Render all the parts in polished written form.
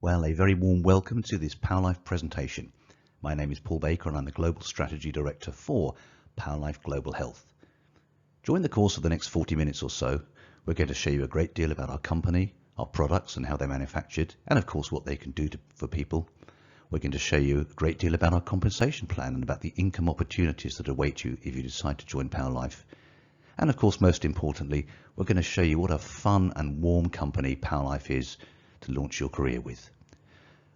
Well, a very warm welcome to this Powerlife presentation. My name is Paul Baker and I'm the Global Strategy Director for Powerlife Global Health. During the course of the next 40 minutes or so, we're going to show you a great deal about our company, our products and how they're manufactured, and of course what they can do for people. We're going to show you a great deal about our compensation plan and about the income opportunities that await you if you decide to join Powerlife. And of course, most importantly, we're going to show you what a fun and warm company Powerlife is to launch your career with.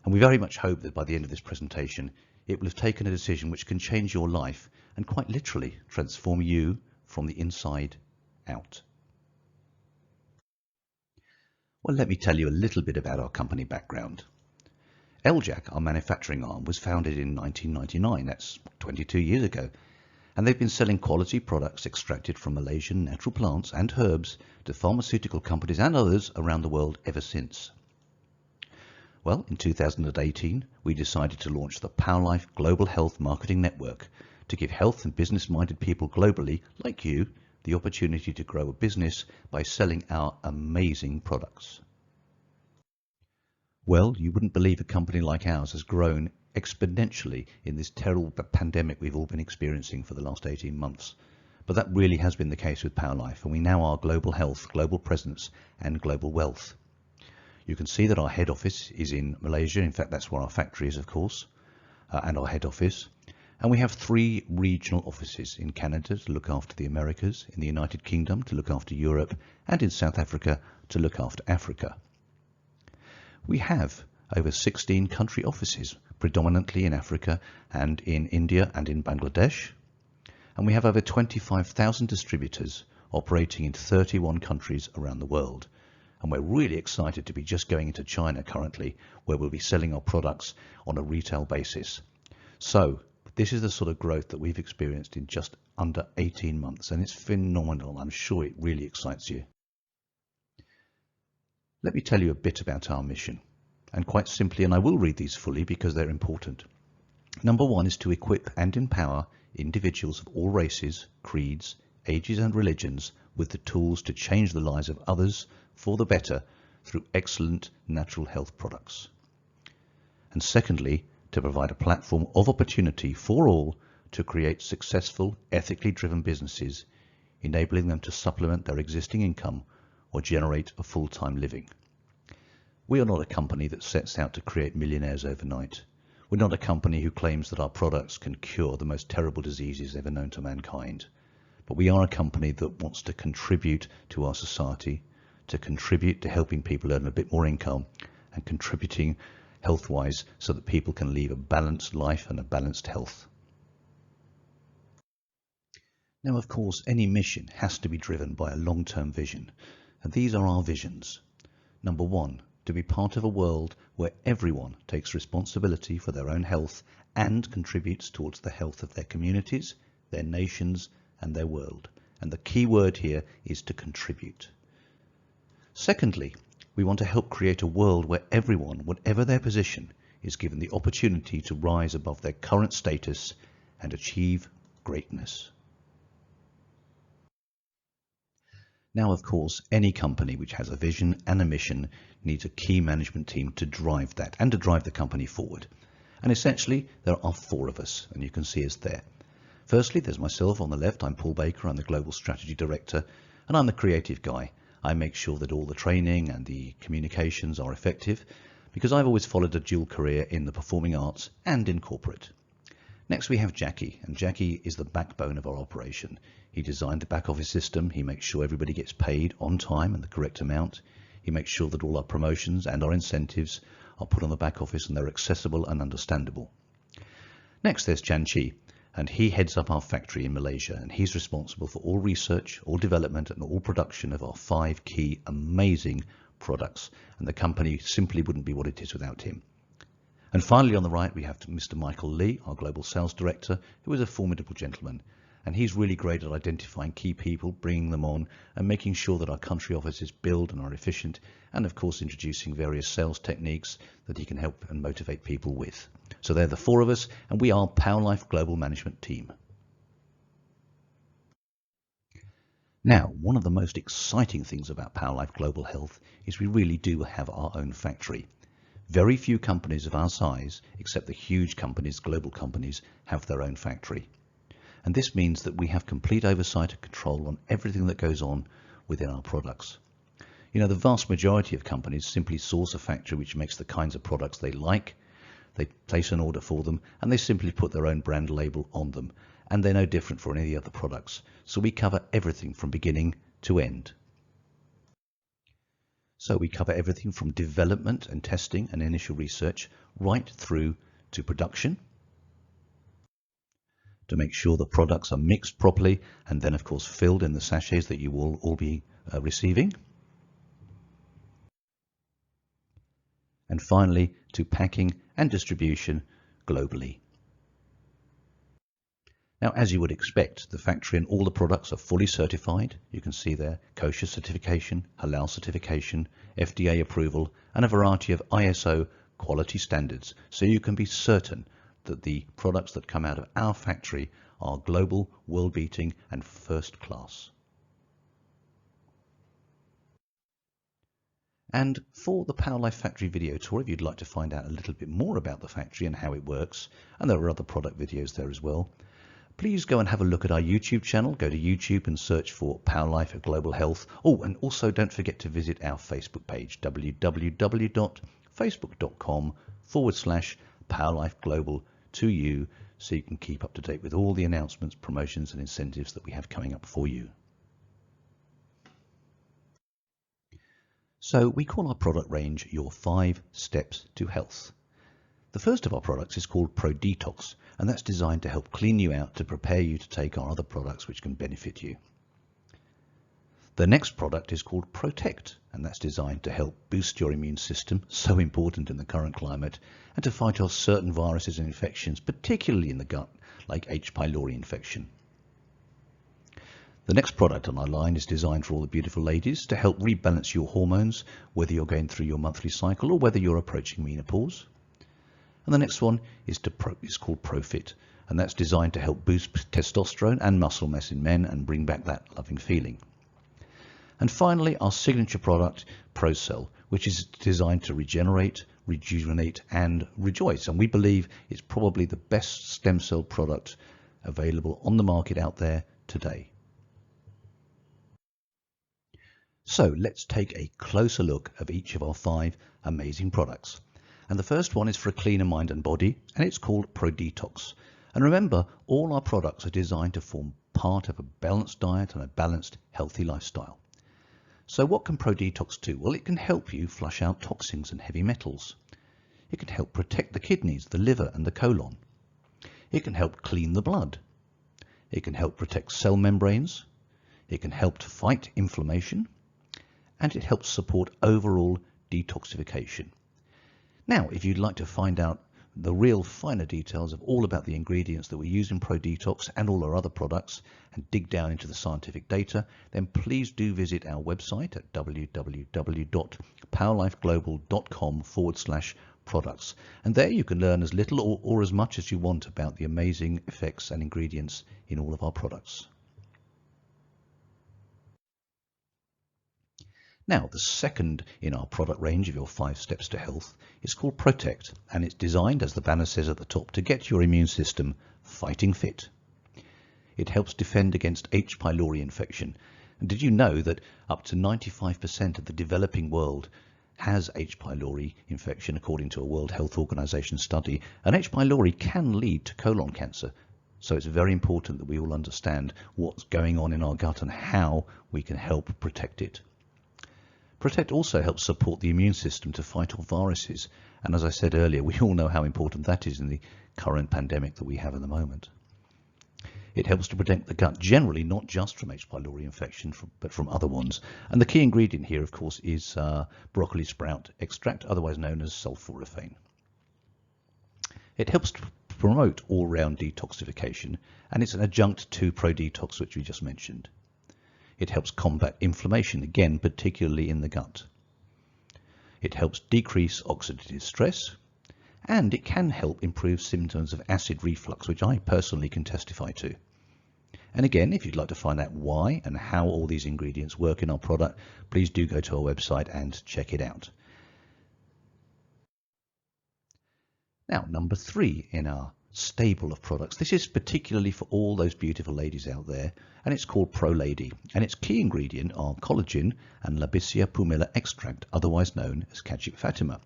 And we very much hope that by the end of this presentation, it will have taken a decision which can change your life and quite literally transform you from the inside out. Well, let me tell you a little bit about our company background. LJAC, our manufacturing arm, was founded in 1999, that's 22 years ago, and they've been selling quality products extracted from Malaysian natural plants and herbs to pharmaceutical companies and others around the world ever since. Well, in 2018, we decided to launch the Powerlife Global Health Marketing Network to give health and business-minded people globally, like you, the opportunity to grow a business by selling our amazing products. Well, you wouldn't believe a company like ours has grown exponentially in this terrible pandemic we've all been experiencing for the last 18 months. But that really has been the case with Powerlife, and we now are global health, global presence, and global wealth. You can see that our head office is in Malaysia. In fact, that's where our factory is, of course, and our head office. And we have 3 regional offices in Canada to look after the Americas, in the United Kingdom to look after Europe, and in South Africa to look after Africa. We have over 16 country offices, predominantly in Africa and in India and in Bangladesh. And we have over 25,000 distributors operating in 31 countries around the world. And we're really excited to be just going into China currently, where we'll be selling our products on a retail basis. So this is the sort of growth that we've experienced in just under 18 months, and it's phenomenal. I'm sure it really excites you. Let me tell you a bit about our mission, and quite simply, and I will read these fully because they're important. Number 1 is to equip and empower individuals of all races, creeds, ages and religions with the tools to change the lives of others for the better through excellent natural health products. And secondly, to provide a platform of opportunity for all to create successful, ethically driven businesses, enabling them to supplement their existing income or generate a full-time living. We are not a company that sets out to create millionaires overnight. We're not a company who claims that our products can cure the most terrible diseases ever known to mankind. But we are a company that wants to contribute to our society, to contribute to helping people earn a bit more income and contributing health-wise so that people can lead a balanced life and a balanced health. Now, of course, any mission has to be driven by a long-term vision, and these are our visions. Number 1, to be part of a world where everyone takes responsibility for their own health and contributes towards the health of their communities, their nations, and their world. And the key word here is to contribute. Secondly, we want to help create a world where everyone, whatever their position, is given the opportunity to rise above their current status and achieve greatness. Now, of course, any company which has a vision and a mission needs a key management team to drive that and to drive the company forward. And essentially, there are 4 of us, and you can see us there. Firstly, there's myself on the left. I'm Paul Baker. I'm the Global Strategy Director, and I'm the creative guy. I make sure that all the training and the communications are effective because I've always followed a dual career in the performing arts and in corporate. Next, we have Jackie, and Jackie is the backbone of our operation. He designed the back office system. He makes sure everybody gets paid on time and the correct amount. He makes sure that all our promotions and our incentives are put on the back office and they're accessible and understandable. Next, there's Chan Chi, and he heads up our factory in Malaysia, and he's responsible for all research, all development, and all production of our 5 key amazing products, and the company simply wouldn't be what it is without him. And finally, on the right, we have Mr. Michael Lee, our Global Sales Director, who is a formidable gentleman, and he's really great at identifying key people, bringing them on, and making sure that our country offices build and are efficient, and of course introducing various sales techniques that he can help and motivate people with. So they're the 4 of us, and we are Powerlife Global Management Team. Now, one of the most exciting things about Powerlife Global Health is we really do have our own factory. Very few companies of our size, except the huge companies, global companies, have their own factory. And this means that we have complete oversight and control on everything that goes on within our products. You know, the vast majority of companies simply source a factory which makes the kinds of products they like. They place an order for them and they simply put their own brand label on them. And they're no different for any of the other products. So we cover everything from beginning to end. So we cover everything from development and testing and initial research right through to production, to make sure the products are mixed properly and then of course filled in the sachets that you will all be receiving. And finally to packing and distribution globally. Now, as you would expect, the factory and all the products are fully certified. You can see there kosher certification, halal certification, FDA approval, and a variety of ISO quality standards. So you can be certain that the products that come out of our factory are global, world-beating, and first class. And for the Powerlife Factory video tour, if you'd like to find out a little bit more about the factory and how it works, and there are other product videos there as well, please go and have a look at our YouTube channel. Go to YouTube and search for Powerlife Global Health. Oh, and also don't forget to visit our Facebook page, www.facebook.com/PowerlifeGlobal2U, so you can keep up to date with all the announcements, promotions and incentives that we have coming up for you. So we call our product range your 5 steps to health. The first of our products is called Pro Detox, and that's designed to help clean you out to prepare you to take our other products which can benefit you. The next product is called Protect, and that's designed to help boost your immune system, so important in the current climate, and to fight off certain viruses and infections, particularly in the gut, like H. pylori infection. The next product on our line is designed for all the beautiful ladies to help rebalance your hormones, whether you're going through your monthly cycle or whether you're approaching menopause. And the next one is called ProFit, and that's designed to help boost testosterone and muscle mass in men and bring back that loving feeling. And finally, our signature product, ProCell, which is designed to regenerate, rejuvenate and rejoice. And we believe it's probably the best stem cell product available on the market out there today. So let's take a closer look of each of our 5 amazing products. And the first one is for a cleaner mind and body, and it's called Pro Detox. And remember, all our products are designed to form part of a balanced diet and a balanced, healthy lifestyle. So what can Pro Detox do? Well, it can help you flush out toxins and heavy metals. It can help protect the kidneys, the liver and the colon. It can help clean the blood. It can help protect cell membranes. It can help to fight inflammation. And it helps support overall detoxification. Now, if you'd like to find out the real finer details of all about the ingredients that we use in Pro Detox and all our other products and dig down into the scientific data, then please do visit our website at www.powerlifeglobal.com/products. And there you can learn as little or as much as you want about the amazing effects and ingredients in all of our products. Now, the second in our product range of your 5 steps to health is called Protect, and it's designed, as the banner says at the top, to get your immune system fighting fit. It helps defend against H. pylori infection. And did you know that up to 95% of the developing world has H. pylori infection, according to a World Health Organization study? And H. pylori can lead to colon cancer. So it's very important that we all understand what's going on in our gut and how we can help protect it. Protect also helps support the immune system to fight off viruses. And as I said earlier, we all know how important that is in the current pandemic that we have at the moment. It helps to protect the gut generally, not just from H. pylori infection, but from other ones. And the key ingredient here, of course, is broccoli sprout extract, otherwise known as sulforaphane. It helps to promote all-round detoxification, and it's an adjunct to Pro Detox, which we just mentioned. It helps combat inflammation, again, particularly in the gut. It helps decrease oxidative stress, and it can help improve symptoms of acid reflux, which I personally can testify to. And again, if you'd like to find out why and how all these ingredients work in our product, please do go to our website and check it out. Now, number 3 in our stable of products. This is particularly for all those beautiful ladies out there, and it's called Pro Lady, and its key ingredient are collagen and Labicia pumila extract, otherwise known as Kajip Fatima,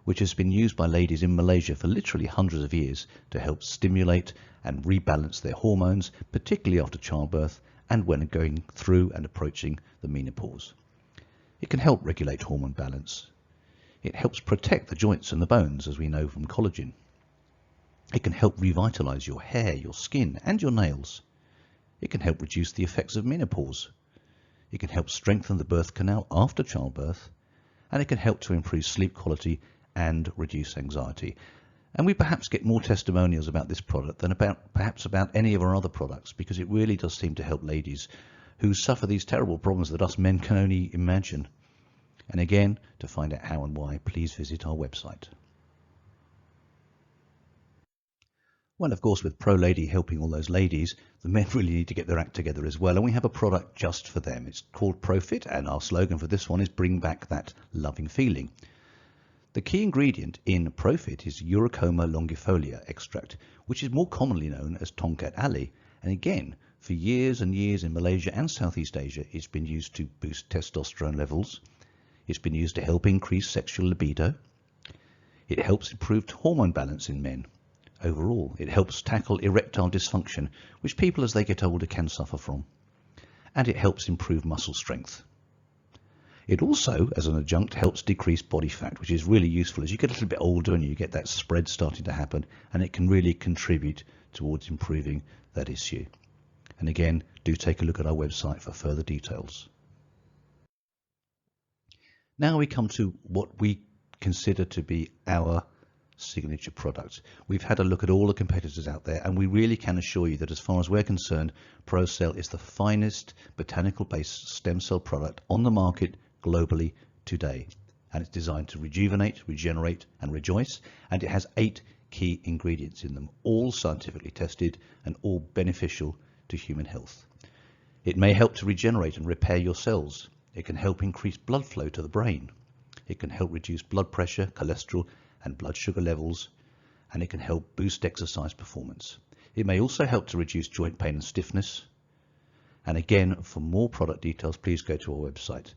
which has been used by ladies in Malaysia for literally hundreds of years to help stimulate and rebalance their hormones, particularly after childbirth and when going through and approaching the menopause. It can help regulate hormone balance. It helps protect the joints and the bones, as we know from collagen. It can help revitalize your hair, your skin, and your nails. It can help reduce the effects of menopause. It can help strengthen the birth canal after childbirth, and it can help to improve sleep quality and reduce anxiety. And we perhaps get more testimonials about this product than perhaps about any of our other products, because it really does seem to help ladies who suffer these terrible problems that us men can only imagine. And again, to find out how and why, please visit our website. Well, of course, with Pro Lady helping all those ladies, the men really need to get their act together as well. And we have a product just for them. It's called ProFit, and our slogan for this one is bring back that loving feeling. The key ingredient in ProFit is Uricoma longifolia extract, which is more commonly known as Tongkat Ali. And again, for years and years in Malaysia and Southeast Asia, it's been used to boost testosterone levels. It's been used to help increase sexual libido. It helps improve hormone balance in men. Overall, it helps tackle erectile dysfunction, which people as they get older can suffer from. And it helps improve muscle strength. It also, as an adjunct, helps decrease body fat, which is really useful as you get a little bit older and you get that spread starting to happen, and it can really contribute towards improving that issue. And again, do take a look at our website for further details. Now we come to what we consider to be our signature product. We've had a look at all the competitors out there, and we really can assure you that as far as we're concerned, ProCell is the finest botanical-based stem cell product on the market globally today. And it's designed to rejuvenate, regenerate, and rejoice, and it has 8 key ingredients in them, all scientifically tested and all beneficial to human health. It may help to regenerate and repair your cells. It can help increase blood flow to the brain. It can help reduce blood pressure, cholesterol, and blood sugar levels, and it can help boost exercise performance. It may also help to reduce joint pain and stiffness. And again, for more product details, please go to our website.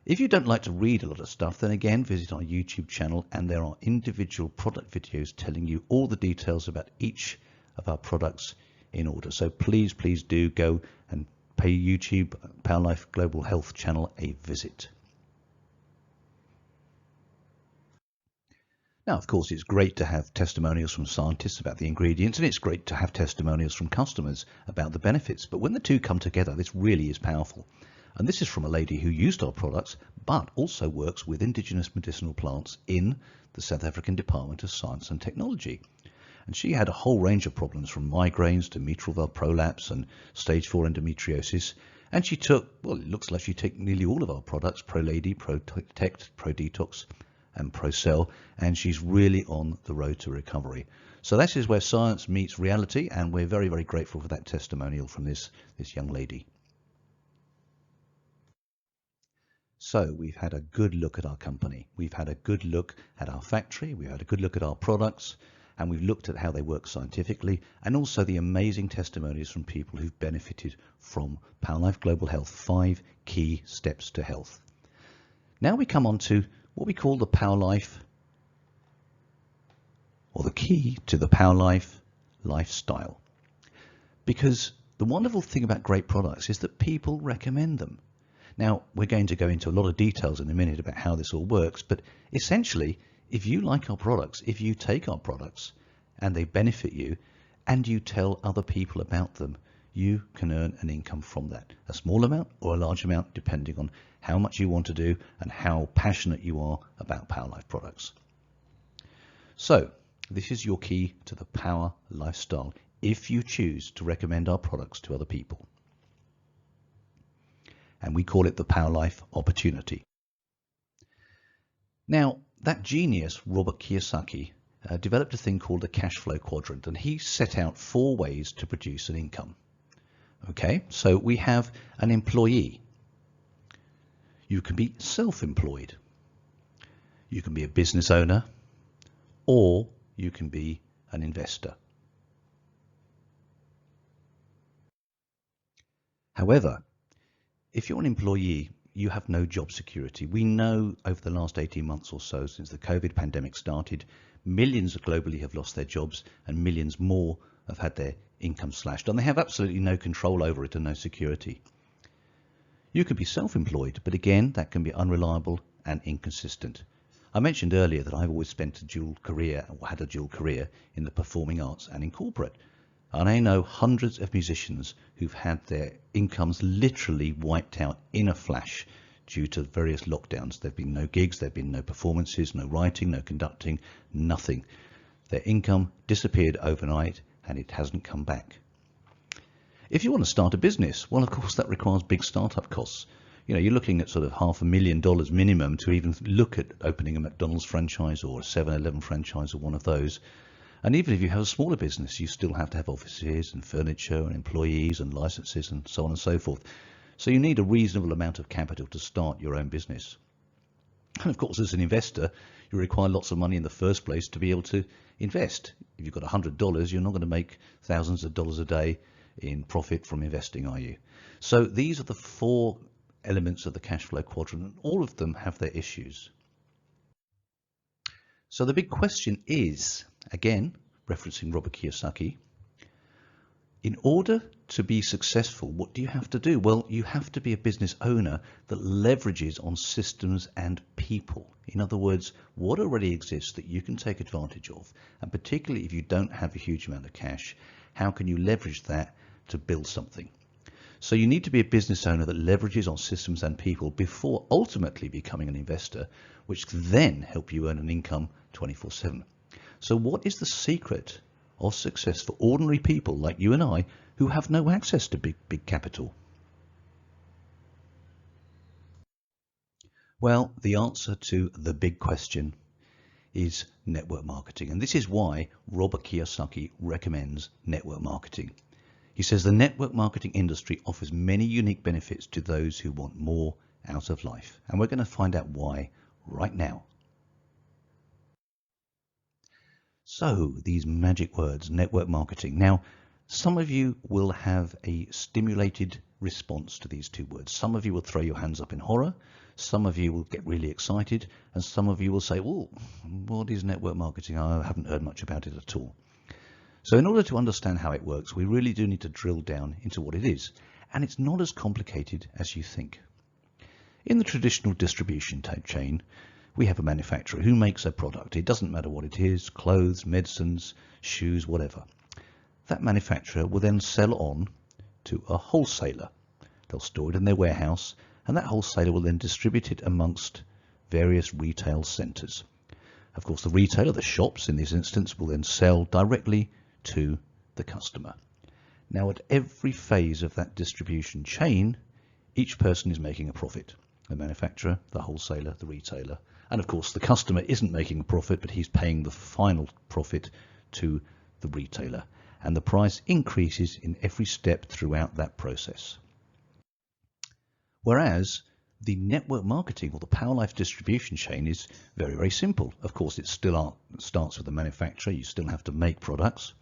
If you don't like to read a lot of stuff, then again, visit our YouTube channel, and there are individual product videos telling you all the details about each of our products in order. So please do go and pay YouTube Powerlife Global Health channel a visit. Now, of course, it's great to have testimonials from scientists about the ingredients, and it's great to have testimonials from customers about the benefits. But when the two come together, this really is powerful. And this is from a lady who used our products, but also works with indigenous medicinal plants in the South African Department of Science and Technology. And she had a whole range of problems, from migraines to mitral valve prolapse and stage 4 endometriosis. And she took, well, it looks like she took nearly all of our products, Pro Lady, Pro Protect, Pro Detox, and ProCell, and she's really on the road to recovery. So that is where science meets reality, and we're very, very grateful for that testimonial from this young lady. So we've had a good look at our company. We've had a good look at our factory. We've had a good look at our products, and we've looked at how they work scientifically, and also the amazing testimonies from people who've benefited from Powerlife Global Health, 5 key steps to health. Now we come on to what we call the Powerlife, or the key to the Powerlife lifestyle. Because the wonderful thing about great products is that people recommend them. Now, we're going to go into a lot of details in a minute about how this all works, but essentially, if you like our products, if you take our products and they benefit you, and you tell other people about them, you can earn an income from that. A small amount or a large amount, depending on how much you want to do and how passionate you are about Powerlife products. So, this is your key to the Power lifestyle, if you choose to recommend our products to other people. And we call it the Powerlife opportunity. Now, that genius, Robert Kiyosaki, developed a thing called the CASHFLOW quadrant, and he set out 4 ways to produce an income. Okay, so we have an employee. You can be self-employed. You can be a business owner, or you can be an investor. However, if you're an employee, you have no job security. We know over the last 18 months or so, since the COVID pandemic started, millions globally have lost their jobs and millions more have had their income slashed, and they have absolutely no control over it and no security. You could be self-employed, but again, that can be unreliable and inconsistent. I mentioned earlier that I've always spent a dual career, or had a dual career, in the performing arts and in corporate. And I know hundreds of musicians who've had their incomes literally wiped out in a flash due to various lockdowns. There have been no gigs, there have been no performances, no writing, no conducting, nothing. Their income disappeared overnight and it hasn't come back. If you want to start a business, well, of course, that requires big startup costs. You know, you're looking at sort of $500,000 minimum to even look at opening a McDonald's franchise or a 7-Eleven franchise or one of those. And even if you have a smaller business, you still have to have offices and furniture and employees and licenses and so on and so forth. So you need a reasonable amount of capital to start your own business. And of course, as an investor, you require lots of money in the first place to be able to invest. If you've got $100, you're not going to make thousands of dollars a day in profit from investing, are you? So these are the 4 elements of the cash flow quadrant, and all of them have their issues. So the big question is, again, referencing Robert Kiyosaki, in order to be successful, what do you have to do? Well, you have to be a business owner that leverages on systems and people. In other words, what already exists that you can take advantage of, and particularly if you don't have a huge amount of cash, how can you leverage that to build something? So you need to be a business owner that leverages on systems and people before ultimately becoming an investor, which can then help you earn an income 24/7. So what is the secret of success for ordinary people like you and I who have no access to big capital? Well, the answer to the big question is network marketing. And this is why Robert Kiyosaki recommends network marketing. He says the network marketing industry offers many unique benefits to those who want more out of life. And we're going to find out why right now. So these magic words, network marketing. Now, some of you will have a stimulated response to these 2 words. Some of you will throw your hands up in horror. Some of you will get really excited. And some of you will say, well, what is network marketing? I haven't heard much about it at all. So in order to understand how it works, we really do need to drill down into what it is. And it's not as complicated as you think. In the traditional distribution chain, we have a manufacturer who makes a product. It doesn't matter what it is, clothes, medicines, shoes, whatever. That manufacturer will then sell on to a wholesaler. They'll store it in their warehouse, and that wholesaler will then distribute it amongst various retail centers. Of course, the retailer, the shops in this instance, will then sell directly to the customer. Now, at every phase of that distribution chain, each person is making a profit. The manufacturer, the wholesaler, the retailer, and of course the customer isn't making a profit, but he's paying the final profit to the retailer. And the price increases in every step throughout that process. Whereas the network marketing or the Powerlife distribution chain is very, very simple. Of course, it still starts with the manufacturer. You still have to make products.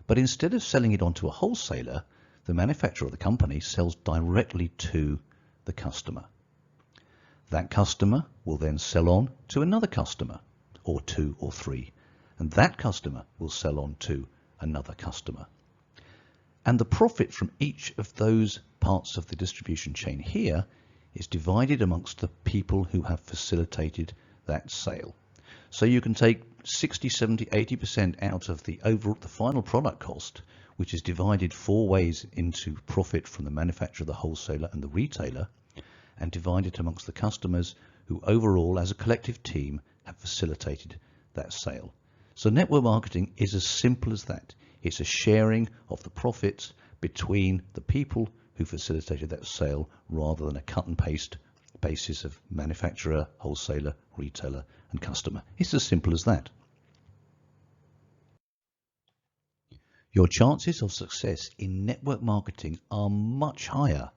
But instead of selling it on to a wholesaler, the manufacturer or the company sells directly to the customer. That customer will then sell on to another customer, or 2 or 3. And that customer will sell on to another customer. And the profit from each of those parts of the distribution chain here is divided amongst the people who have facilitated that sale. So you can take 60, 70, 80% out of the final product cost, which is divided 4 ways into profit from the manufacturer, the wholesaler, and the retailer, and divide it amongst the customers who overall, as a collective team, have facilitated that sale. So network marketing is as simple as that. It's a sharing of the profits between the people who facilitated that sale rather than a cut and paste basis of manufacturer, wholesaler, retailer, and customer. It's as simple as that. Your chances of success in network marketing are much higher,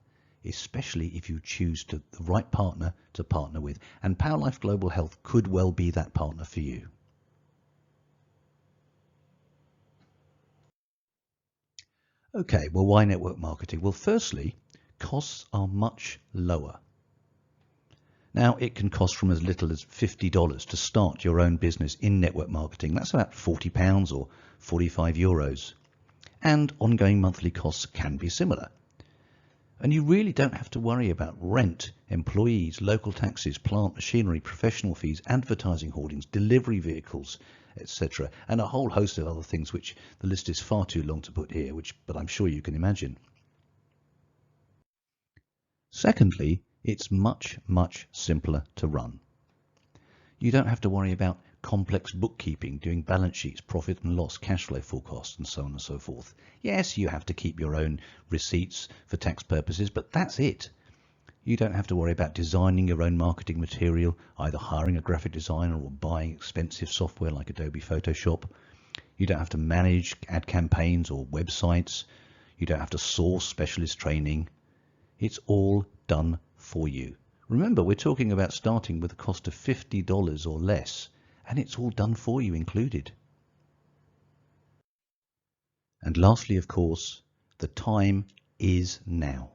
especially if you choose the right partner to partner with. And Powerlife Global Health could well be that partner for you. Okay, well, why network marketing? Well, firstly, costs are much lower. Now, it can cost from as little as $50 to start your own business in network marketing. That's about £40 or €45. And ongoing monthly costs can be similar. And you really don't have to worry about rent, employees, local taxes, plant machinery, professional fees, advertising hoardings, delivery vehicles, etc. And a whole host of other things which the list is far too long to put here, but I'm sure you can imagine. Secondly, it's much, much simpler to run. You don't have to worry about complex bookkeeping, doing balance sheets, profit and loss, cash flow forecasts, and so on and so forth. Yes, you have to keep your own receipts for tax purposes, but that's it. You don't have to worry about designing your own marketing material, either hiring a graphic designer or buying expensive software like Adobe Photoshop. You don't have to manage ad campaigns or websites. You don't have to source specialist training. It's all done for you. Remember, we're talking about starting with a cost of $50 or less, and it's all done for you included. And lastly, of course, the time is now.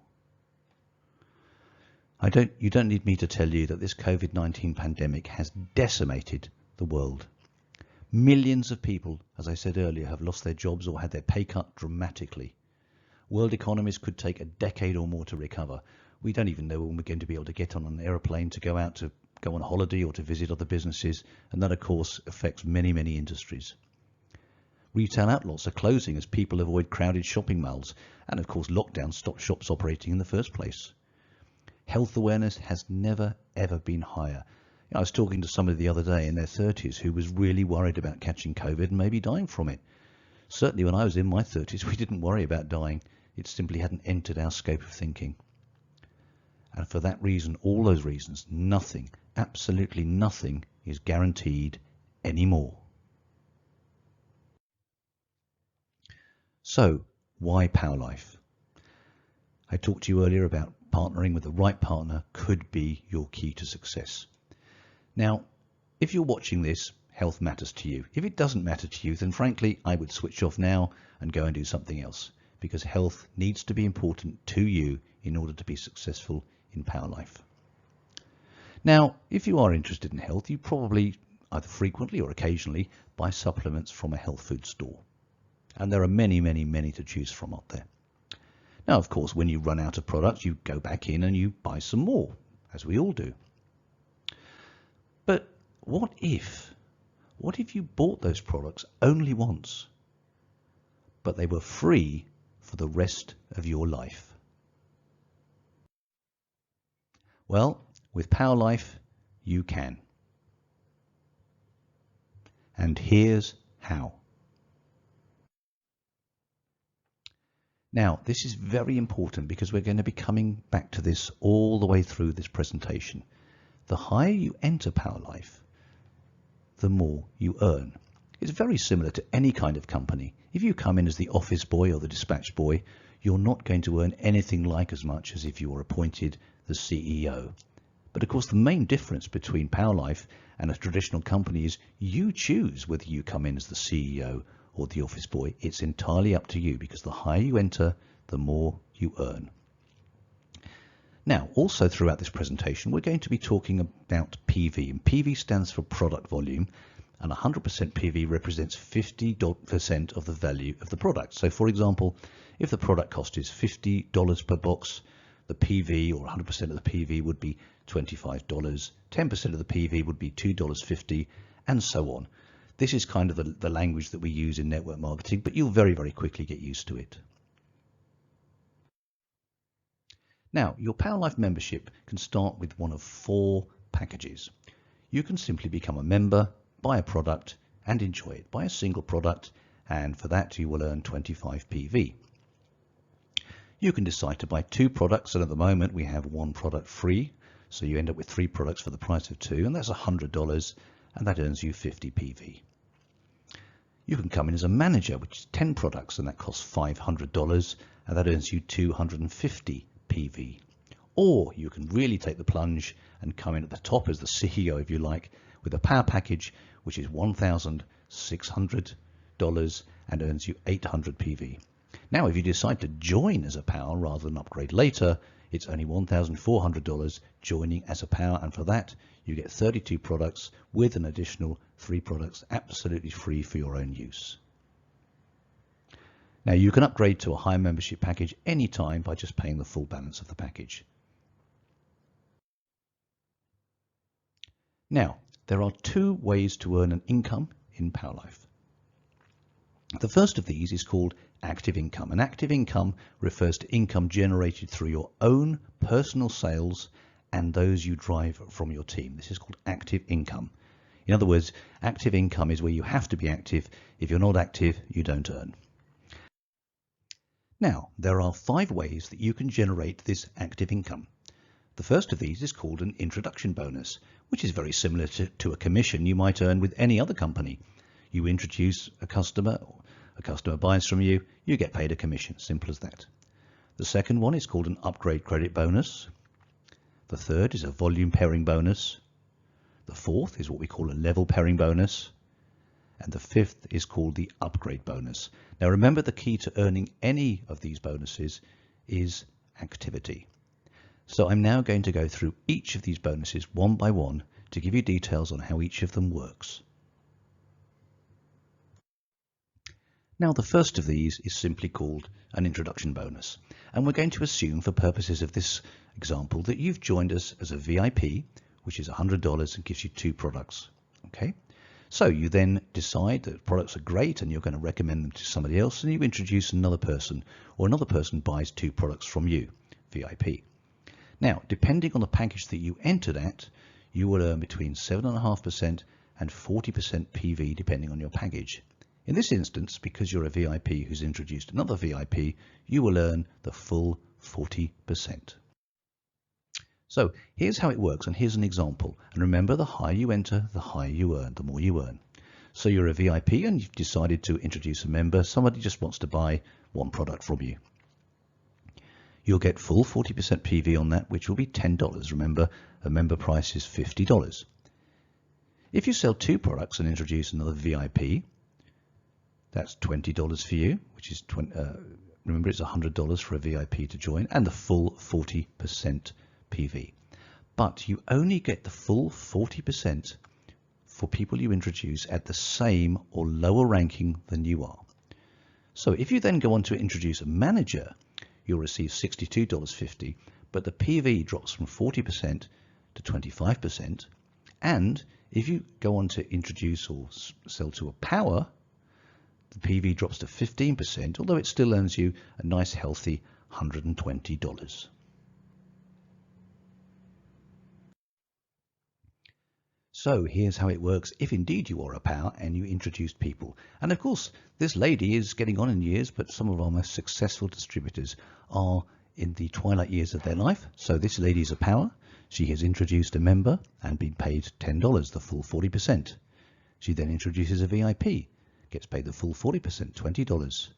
You don't need me to tell you that this COVID-19 pandemic has decimated the world. Millions of people, as I said earlier, have lost their jobs or had their pay cut dramatically. World economies could take a decade or more to recover. We don't even know when we're going to be able to get on an aeroplane to go on a holiday or to visit other businesses, and that of course affects many, many industries. Retail outlets are closing as people avoid crowded shopping malls, and of course lockdown stopped shops operating in the first place. Health awareness has never ever been higher. I was talking to somebody the other day in their 30s who was really worried about catching COVID and maybe dying from it. Certainly when I was in my 30s, we didn't worry about dying. It simply hadn't entered our scope of thinking. And for that reason, all those reasons, nothing, absolutely nothing is guaranteed anymore. So, why Powerlife? I talked to you earlier about partnering with the right partner could be your key to success. Now, if you're watching this, health matters to you. If it doesn't matter to you, then frankly, I would switch off now and go and do something else, because health needs to be important to you in order to be successful in Powerlife. Now, if you are interested in health, you probably either frequently or occasionally buy supplements from a health food store. And there are many, many, many to choose from out there. Now, of course, when you run out of products, you go back in and you buy some more, as we all do. But what if you bought those products only once, but they were free for the rest of your life? Well, with Powerlife, you can. And here's how. Now, this is very important because we're going to be coming back to this all the way through this presentation. The higher you enter Powerlife, the more you earn. It's very similar to any kind of company. If you come in as the office boy or the dispatch boy, you're not going to earn anything like as much as if you were appointed the CEO. But of course, the main difference between Powerlife and a traditional company is you choose whether you come in as the CEO or the office boy. It's entirely up to you, because the higher you enter, the more you earn. Now, also throughout this presentation, we're going to be talking about PV, and PV stands for product volume, and 100% PV represents 50% of the value of the product. So for example, if the product cost is $50 per box, the PV, or 100% of the PV, would be $25. 10% of the PV would be $2.50, and so on. This is kind of the language that we use in network marketing, but you'll very, very quickly get used to it. Now, your Powerlife membership can start with one of 4 packages. You can simply become a member, buy a product, and enjoy it. Buy a single product, and for that you will earn 25 PV. You can decide to buy 2 products, and at the moment we have 1 product free, so you end up with 3 products for the price of 2, and that's $100, and that earns you 50 PV. You can come in as a manager, which is 10 products, and that costs $500, and that earns you 250 PV. Or you can really take the plunge and come in at the top as the CEO, if you like, with a power package, which is $1,600 and earns you 800 PV. Now, if you decide to join as a power rather than upgrade later, it's only $1,400 joining as a power, and for that you get 32 products with an additional 3 products absolutely free for your own use. Now, you can upgrade to a higher membership package anytime by just paying the full balance of the package. Now, there are 2 ways to earn an income in Powerlife. The first of these is called active income. And active income refers to income generated through your own personal sales and those you drive from your team. This is called active income. In other words, active income is where you have to be active. If you're not active, you don't earn. Now, there are 5 ways that you can generate this active income. The first of these is called an introduction bonus, which is very similar to a commission you might earn with any other company. You introduce a customer buys from you, you get paid a commission. Simple as that. The second one is called an upgrade credit bonus. The third is a volume pairing bonus. The fourth is what we call a level pairing bonus. And the fifth is called the upgrade bonus. Now remember, the key to earning any of these bonuses is activity. So I'm now going to go through each of these bonuses one by one to give you details on how each of them works. Now, the first of these is simply called an introduction bonus, and we're going to assume for purposes of this example that you've joined us as a VIP, which is $100 and gives you 2 products. Okay, so you then decide that products are great and you're going to recommend them to somebody else, and you introduce another person, or another person buys 2 products from you, VIP. Now, depending on the package that you entered at, you will earn between 7.5% and 40% PV depending on your package. In this instance, because you're a VIP who's introduced another VIP, you will earn the full 40%. So here's how it works, and here's an example. And remember, the higher you enter, the higher you earn, the more you earn. So you're a VIP and you've decided to introduce a member. Somebody just wants to buy 1 product from you. You'll get full 40% PV on that, which will be $10. Remember, a member price is $50. If you sell 2 products and introduce another VIP, that's $20 for you, which is remember, it's $100 for a VIP to join, and the full 40% PV. But you only get the full 40% for people you introduce at the same or lower ranking than you are. So if you then go on to introduce a manager, you'll receive $62.50, but the PV drops from 40% to 25%. And if you go on to introduce or sell to a power, the PV drops to 15%, although it still earns you a nice healthy $120. So here's how it works if indeed you are a power and you introduced people. And of course, this lady is getting on in years, but some of our most successful distributors are in the twilight years of their life. So this lady is a power. She has introduced a member and been paid $10, the full 40%. She then introduces a VIP, gets paid the full 40%, $20.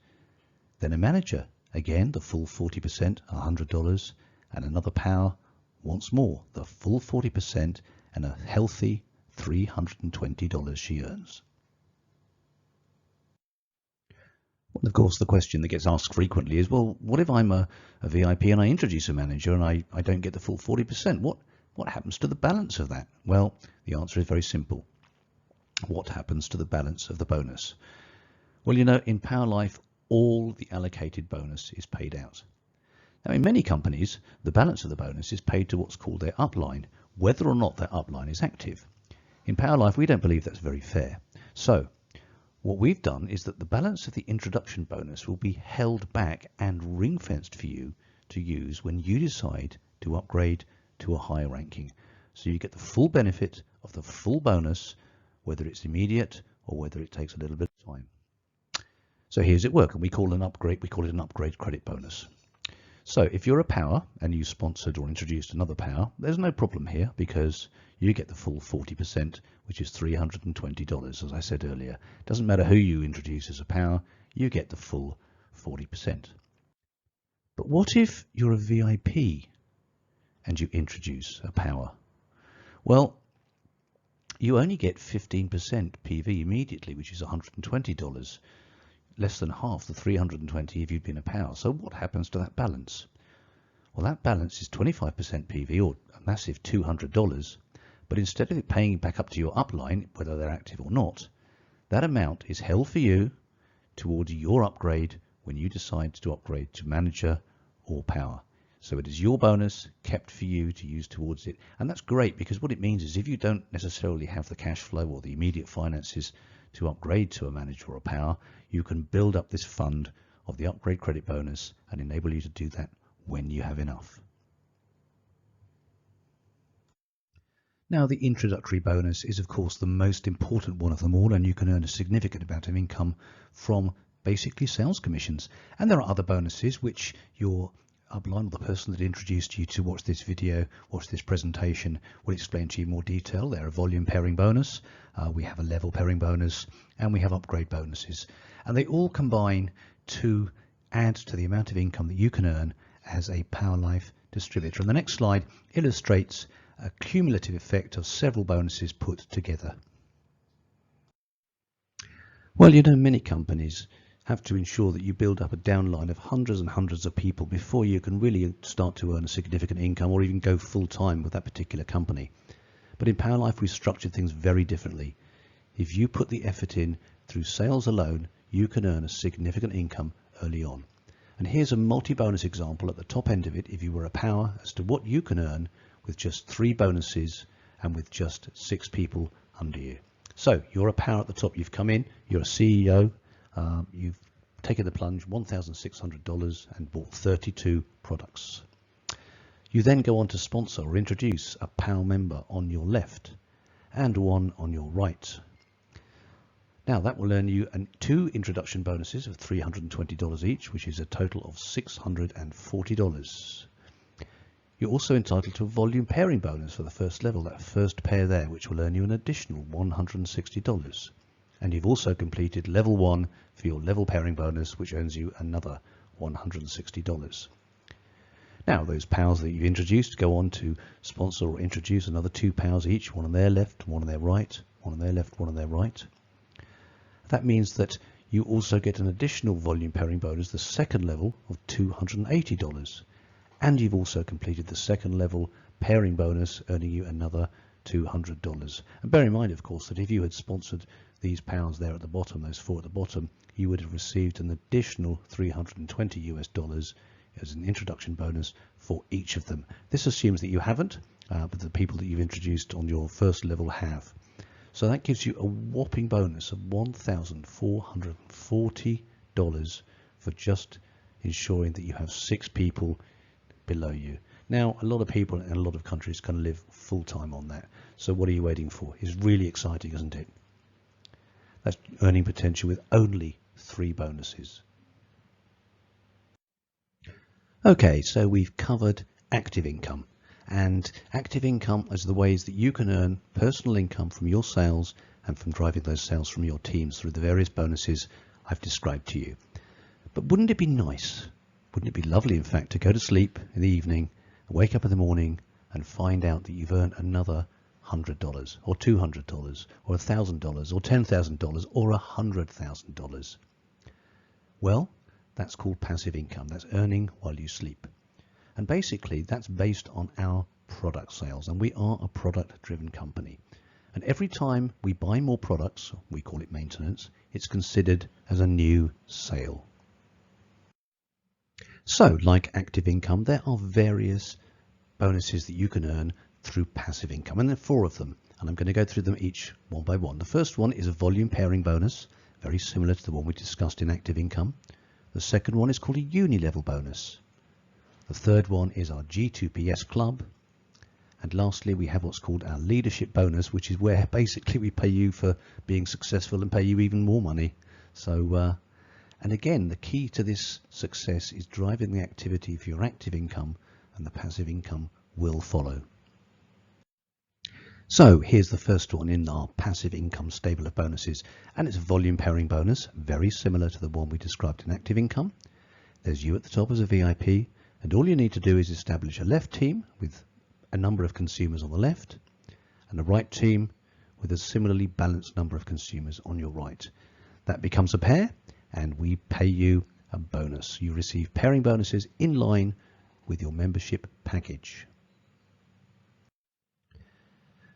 Then a manager, again the full 40%, $100, and another power once more, the full 40% and a healthy $320 she earns. Well, of course, the question that gets asked frequently is, well, what if I'm a VIP and I introduce a manager and I don't get the full 40%? What happens to the balance of that? Well, the answer is very simple. What happens to the balance of the bonus? Well, you know, in Powerlife, all the allocated bonus is paid out. Now, in many companies, the balance of the bonus is paid to what's called their upline, whether or not that upline is active. In Powerlife, we don't believe that's very fair. So what we've done is that the balance of the introduction bonus will be held back and ring-fenced for you to use when you decide to upgrade to a higher ranking. So you get the full benefit of the full bonus, whether it's immediate or whether it takes a little bit of time. So here's it work, and we call it an upgrade credit bonus. So if you're a power and you sponsored or introduced another power, there's no problem here because you get the full 40%, which is $320, as I said earlier. It doesn't matter who you introduce as a power, you get the full 40%. But what if you're a VIP and you introduce a power? Well, you only get 15% PV immediately, which is $120. less than half the 320 if you'd been a power. So what happens to that balance? Well, that balance is 25% PV, or a massive $200, but instead of it paying back up to your upline, whether they're active or not, that amount is held for you towards your upgrade when you decide to upgrade to manager or power. So it is your bonus kept for you to use towards it. And that's great, because what it means is if you don't necessarily have the cash flow or the immediate finances to upgrade to a manager or a power, you can build up this fund of the upgrade credit bonus and enable you to do that when you have enough. Now, the introductory bonus is of course the most important one of them all, and you can earn a significant amount of income from basically sales commissions. And there are other bonuses which your upline, or the person that introduced you to watch this video, watch this presentation, will explain to you in more detail. They're a volume pairing bonus, we have a level pairing bonus, and we have upgrade bonuses. And they all combine to add to the amount of income that you can earn as a Powerlife distributor. And the next slide illustrates a cumulative effect of several bonuses put together. Well, you know, many companies have to ensure that you build up a downline of hundreds and hundreds of people before you can really start to earn a significant income or even go full-time with that particular company. But in Powerlife, we structured things very differently. If you put the effort in through sales alone, you can earn a significant income early on. And here's a multi-bonus example at the top end of it, if you were a power, as to what you can earn with just 3 bonuses and with just 6 people under you. So you're a power at the top, you've come in, you're a CEO, you've taken the plunge, $1,600, and bought 32 products. You then go on to sponsor or introduce a power member on your left and one on your right. Now that will earn you 2 introduction bonuses of $320 each, which is a total of $640. You're also entitled to a volume pairing bonus for the first level, that first pair there, which will earn you an additional $160. And you've also completed level 1 for your level pairing bonus, which earns you another $160. Now those powers that you've introduced go on to sponsor or introduce another 2 powers each, one on their left, one on their right, one on their left, one on their right. That means that you also get an additional volume pairing bonus, the second level, of $280. And you've also completed the second level pairing bonus, earning you another $200. And bear in mind, of course, that if you had sponsored these powers there at the bottom, those 4 at the bottom, you would have received an additional $320 as an introduction bonus for each of them. This assumes that you haven't, but the people that you've introduced on your first level have. So that gives you a whopping bonus of $1,440 for just ensuring that you have 6 people below you. Now, a lot of people in a lot of countries can live full-time on that. So what are you waiting for? It's really exciting, isn't it? That's earning potential with only 3 bonuses. Okay, so we've covered active income. And active income is the ways that you can earn personal income from your sales and from driving those sales from your teams through the various bonuses I've described to you. But wouldn't it be nice, wouldn't it be lovely, in fact, to go to sleep in the evening, wake up in the morning and find out that you've earned another $100 or $200 or $1,000 or $10,000 or $100,000? Well, that's called passive income. That's earning while you sleep. And basically that's based on our product sales, and we are a product-driven company. And every time we buy more products, we call it maintenance, it's considered as a new sale. So, like active income, there are various bonuses that you can earn through passive income, and there are 4 of them, and I'm going to go through them each one by one. The first one is a volume pairing bonus, very similar to the one we discussed in active income. The second one is called a UNI-LEVEL bonus. The third one is our G2PS club. And lastly, we have what's called our leadership bonus, which is where basically we pay you for being successful and pay you even more money. So, and again, the key to this success is driving the activity for your active income, and the passive income will follow. So here's the first one in our passive income stable of bonuses, and it's a volume pairing bonus, very similar to the one we described in active income. There's you at the top as a VIP. And all you need to do is establish a left team with a number of consumers on the left and a right team with a similarly balanced number of consumers on your right. That becomes a pair, and we pay you a bonus. You receive pairing bonuses in line with your membership package.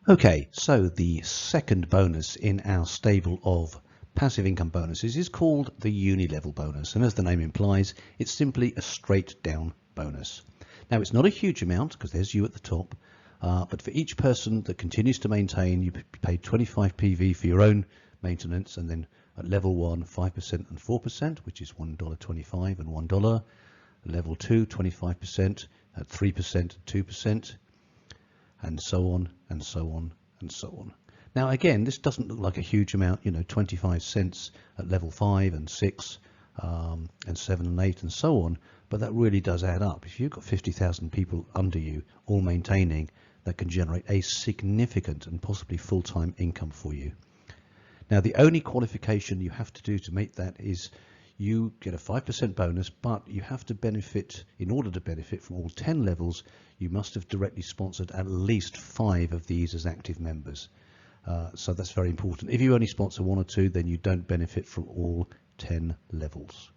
Okay, so the second bonus in our stable of passive income bonuses is called the UNI-LEVEL bonus, and as the name implies, it's simply a straight down bonus. Now, it's not a huge amount because there's you at the top, but for each person that continues to maintain, you pay 25 PV for your own maintenance, and then at level 1, 5% and 4%, which is $1.25 and $1. Level 2, 25% at 3% and 2%, and so on and so on and so on. Now again, this doesn't look like a huge amount, 25 cents at level 5 and 6 and 7 and 8 and so on, but that really does add up. If you've got 50,000 people under you all maintaining, that can generate a significant and possibly full-time income for you. Now the only qualification you have to do to make that is you get a 5% bonus, but you have to benefit, in order to benefit from all 10 levels, you must have directly sponsored at least 5 of these as active members. So that's very important. If you only sponsor 1 or 2, then you don't benefit from all 10 levels.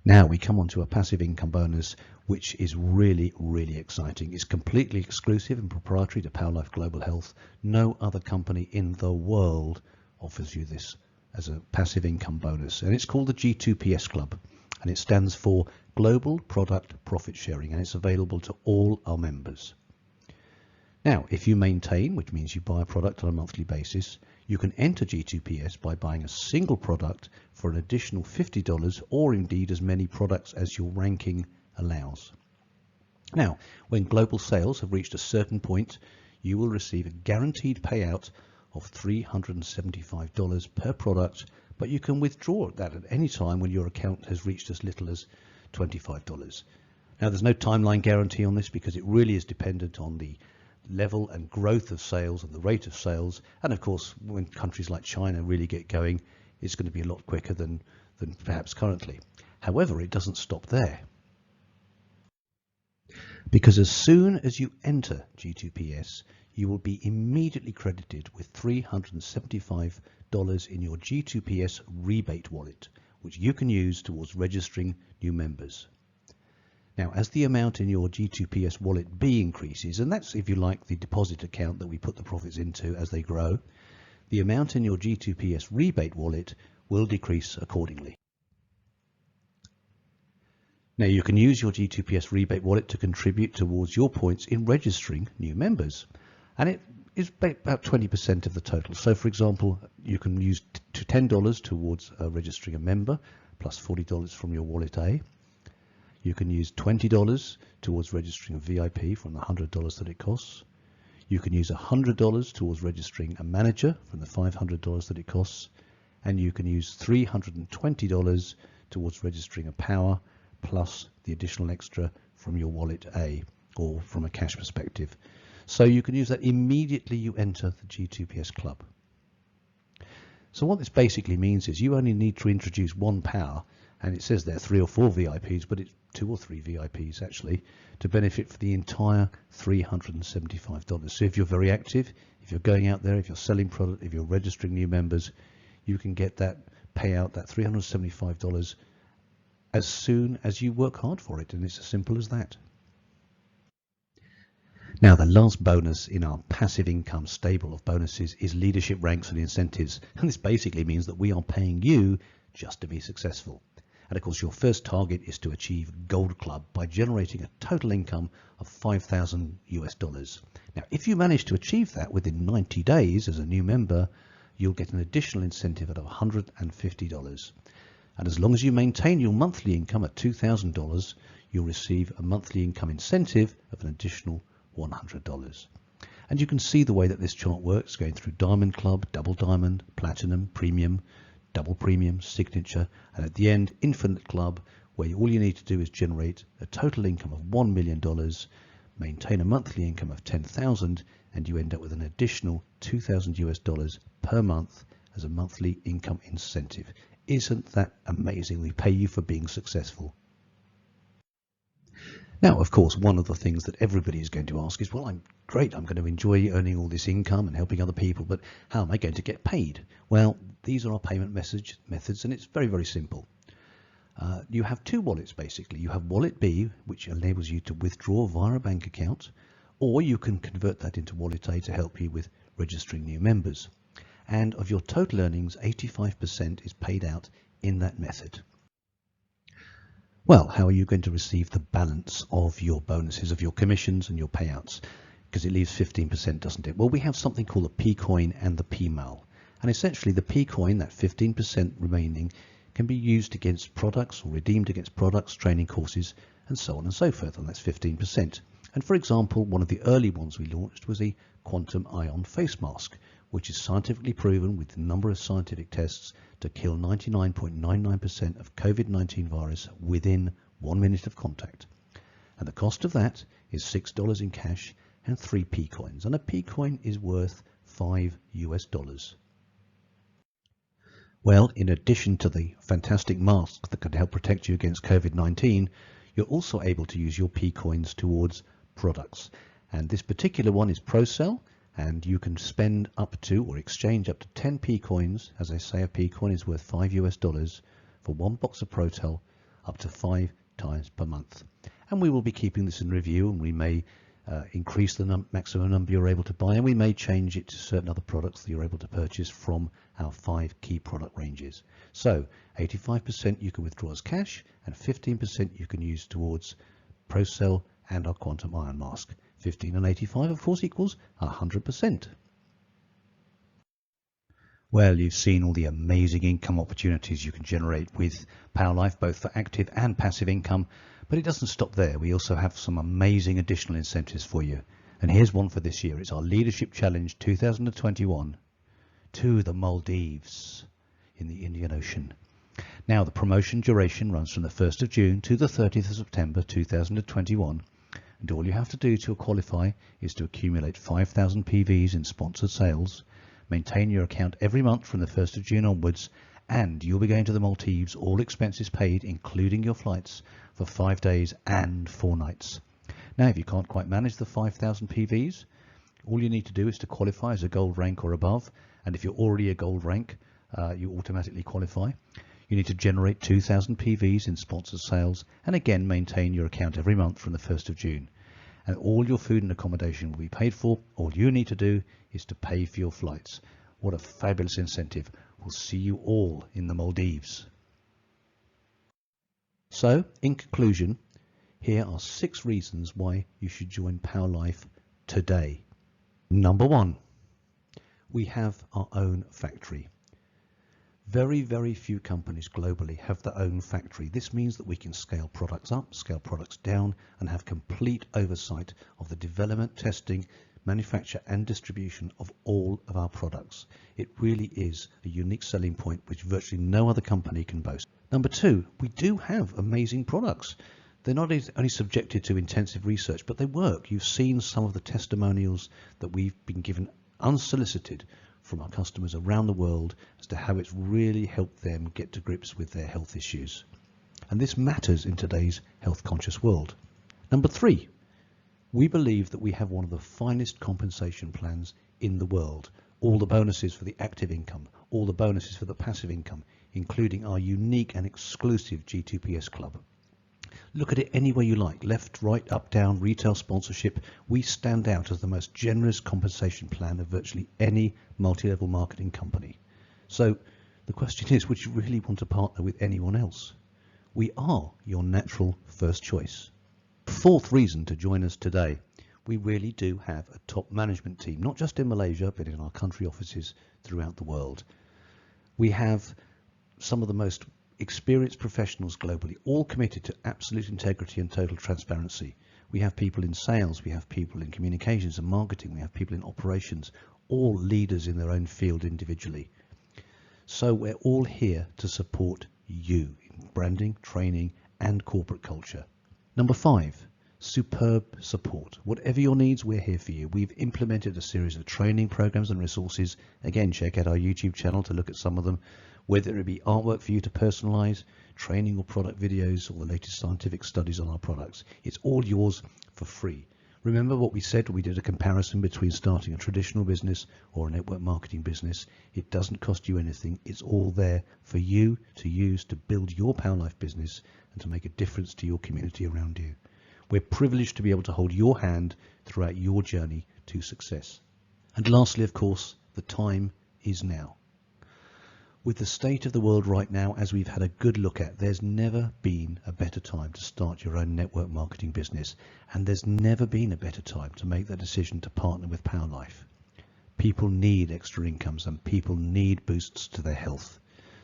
Now we come on to a passive income bonus, which is really, really exciting. It's completely exclusive and proprietary to Powerlife Global Health. No other company in the world offers you this as a passive income bonus, and it's called the G2PS Club, and it stands for Global Product Profit Sharing, and it's available to all our members. Now, if you maintain, which means you buy a product on a monthly basis, you can enter G2PS by buying a single product for an additional $50, or indeed as many products as your ranking allows. Now, when global sales have reached a certain point, you will receive a guaranteed payout of $375 per product, but you can withdraw that at any time when your account has reached as little as $25. Now, there's no timeline guarantee on this because it really is dependent on the level and growth of sales and the rate of sales, and of course when countries like China really get going, it's going to be a lot quicker than perhaps currently. However, it doesn't stop there, because as soon as you enter G2PS, you will be immediately credited with $375 in your G2PS rebate wallet, which you can use towards registering new members. Now, as the amount in your G2PS wallet B increases, and that's, if you like, the deposit account that we put the profits into as they grow, the amount in your G2PS rebate wallet will decrease accordingly. Now, you can use your G2PS rebate wallet to contribute towards your points in registering new members, and it is about 20% of the total. So, for example, you can use $10 towards registering a member, plus $40 from your wallet A. You can use $20 towards registering a VIP from the $100 that it costs. You can use $100 towards registering a manager from the $500 that it costs. And you can use $320 towards registering a power, plus the additional extra from your wallet A, or from a cash perspective. So you can use that immediately you enter the G2PS Club. So what this basically means is you only need to introduce one power, and it says there 3 or 4 VIPs, but it's 2 or 3 VIPs actually, to benefit for the entire $375. So if you're very active, if you're going out there, if you're selling product, if you're registering new members, you can get that payout, that $375, as soon as you work hard for it, and it's as simple as that. Now, the last bonus in our passive income stable of bonuses is leadership ranks and incentives, and this basically means that we are paying you just to be successful. And of course, your first target is to achieve Gold Club by generating a total income of $5,000 US. Now, if you manage to achieve that within 90 days as a new member, you'll get an additional incentive at $150. And as long as you maintain your monthly income at $2,000, you'll receive a monthly income incentive of an additional $100. And you can see the way that this chart works, going through Diamond Club, Double Diamond, Platinum, Premium, Double Premium, Signature, and at the end, Infinite Club, where all you need to do is generate a total income of $1 million, maintain a monthly income of $10,000, and you end up with an additional $2,000 US per month as a monthly income incentive. Isn't that amazing? We pay you for being successful. Now, of course, one of the things that everybody is going to ask is, well, I'm going to enjoy earning all this income and helping other people, but how am I going to get paid? Well, these are our payment methods, and it's very, very simple. You have two wallets, basically. You have Wallet B, which enables you to withdraw via a bank account, or you can convert that into Wallet A to help you with registering new members. And of your total earnings, 85% is paid out in that method. Well, how are you going to receive the balance of your bonuses, of your commissions and your payouts? Because it leaves 15%, doesn't it? Well, we have something called the P-coin and the P-mal. And essentially the P-coin, that 15% remaining, can be used against products or redeemed against products, training courses, and so on and so forth. And that's 15%. And for example, one of the early ones we launched was a quantum ion face mask, which is scientifically proven with a number of scientific tests to kill 99.99% of COVID-19 virus within 1 minute of contact. And the cost of that is $6 in cash and 3 P-coins. And a P-coin is worth $5 US. Well, in addition to the fantastic mask that can help protect you against COVID-19, you're also able to use your P-coins towards products. And this particular one is ProCell. And you can spend up to or exchange up to 10 P-coins. As I say, a P-coin is worth $5 US for 1 box of ProTel up to 5 times per month. And we will be keeping this in review, and we may increase the maximum number you're able to buy, and we may change it to certain other products that you're able to purchase from our 5 key product ranges. So 85% you can withdraw as cash, and 15% you can use towards ProCell and our quantum ion mask. 15 and 85, of course, equals 100%. Well, you've seen all the amazing income opportunities you can generate with Powerlife, both for active and passive income, but it doesn't stop there. We also have some amazing additional incentives for you. And here's one for this year. It's our Leadership Challenge 2021 to the Maldives in the Indian Ocean. Now, the promotion duration runs from the 1st of June to the 30th of September 2021. And all you have to do to qualify is to accumulate 5,000 PVs in sponsored sales, maintain your account every month from the 1st of June onwards, and you'll be going to the Maldives, all expenses paid, including your flights, for 5 days and 4 nights. Now, if you can't quite manage the 5,000 PVs, all you need to do is to qualify as a gold rank or above, and if you're already a gold rank, you automatically qualify. You need to generate 2,000 PVs in sponsored sales, and again maintain your account every month from the 1st of June. And all your food and accommodation will be paid for. All you need to do is to pay for your flights. What a fabulous incentive. We'll see you all in the Maldives. So, in conclusion, here are 6 reasons why you should join Powerlife today. Number 1, we have our own factory. Very, very few companies globally have their own factory. This means that we can scale products up, scale products down, and have complete oversight of the development, testing, manufacture and distribution of all of our products. It really is a unique selling point which virtually no other company can boast. Number 2, we do have amazing products. They're not only subjected to intensive research, but they work. You've seen some of the testimonials that we've been given unsolicited from our customers around the world as to how it's really helped them get to grips with their health issues. And this matters in today's health conscious world. Number 3, we believe that we have one of the finest compensation plans in the world. All the bonuses for the active income, all the bonuses for the passive income, including our unique and exclusive G2PS club. Look at it any way you like, left, right, up, down, retail sponsorship. We stand out as the most generous compensation plan of virtually any multi-level marketing company. So the question is, would you really want to partner with anyone else? We are your natural first choice. 4th reason to join us today, we really do have a top management team, not just in Malaysia, but in our country offices throughout the world. We have some of the most experienced professionals globally, all committed to absolute integrity and total transparency. We have people in sales, we have people in communications and marketing, we have people in operations, all leaders in their own field individually. So we're all here to support you in branding, training and corporate culture. Number 5, superb support. Whatever your needs, we're here for you. We've implemented a series of training programs and resources. Again, check out our YouTube channel to look at some of them, whether it be artwork for you to personalize, training or product videos, or the latest scientific studies on our products. It's all yours for free. Remember what we said when we did a comparison between starting a traditional business or a network marketing business. It doesn't cost you anything. It's all there for you to use to build your Powerlife business and to make a difference to your community around you. We're privileged to be able to hold your hand throughout your journey to success. And lastly, of course, the time is now. With the state of the world right now, as we've had a good look at, there's never been a better time to start your own network marketing business, and there's never been a better time to make that decision to partner with Powerlife. People need extra incomes and people need boosts to their health,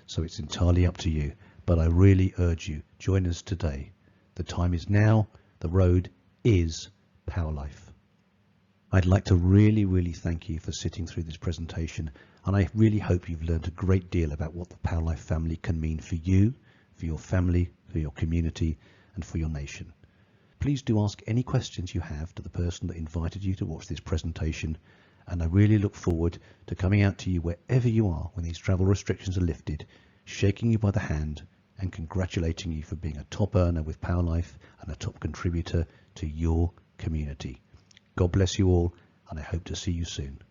so it's entirely up to you, but I really urge you, join us today. The time is now, the road is Powerlife. I'd like to really thank you for sitting through this presentation, and I really hope you've learned a great deal about what the Powerlife family can mean for you, for your family, for your community, and for your nation. Please do ask any questions you have to the person that invited you to watch this presentation, and I really look forward to coming out to you wherever you are when these travel restrictions are lifted, shaking you by the hand and congratulating you for being a top earner with Powerlife and a top contributor to your community. God bless you all, and I hope to see you soon.